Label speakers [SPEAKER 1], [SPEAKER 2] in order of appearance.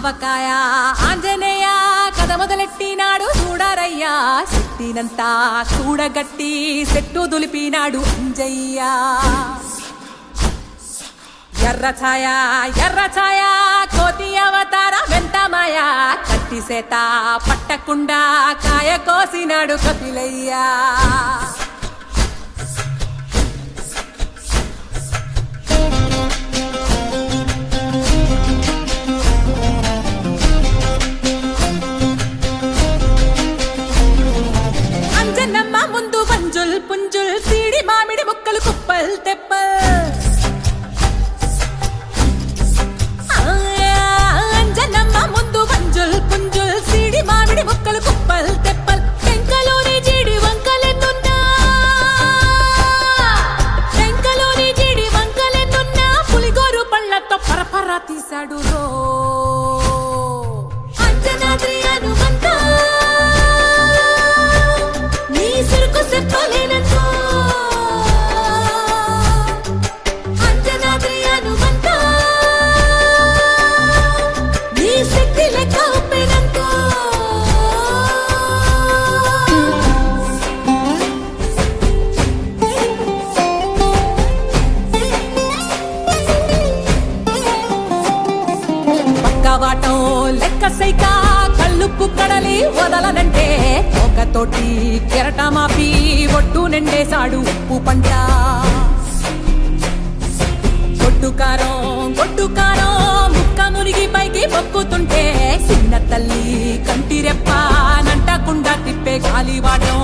[SPEAKER 1] ఆవకాయ ఆంజనేయ కథ మొదలెట్టినాడు చూడారయ్యా శక్తినంతా చూడగట్టి చెట్టు దులిపినాడు అంజయ్య ఎర్ర ఛాయ కోతి అవతార వెంటమాయ కత్తి సేత పట్టకుండా కాయ కోసినాడు కపిలయ్యా అంజనమ్మ ముందు వంజుల్ పుంజుల్ సీడి మామిడి ముక్కలు కుప్పల్ తెప్పల్ అంజనమ్మ ముందు వంజుల్ పుంజుల్ సీడి మామిడి ముక్కలు కుప్పల్ తెప్పల్ టెంకలోని జీడి వంకలెన్నున్నా పులిగోరు పళ్ళతో పరపర తీశాడు రో అంజనాద్రి హనుమంత నీ సిరుకు చెప్పలేనంతో అంజనాద్రి హనుమంత నీ శక్తి లెక్క ఒప్పెనంతో పక్కవాటం లెక్క సైక కళ్ళుప్పు కడలి వదలనంటే ఒకతోటి కెరటమాపి ఒట్టు నిండేశాడు ఉప్పు పంట గొడ్డుకారం ముక్క మునిగి పైకి మొక్కుతుంటే చిన్న తల్లి కంటి రెప్ప నంటకుండా తిప్పే గాలివాటం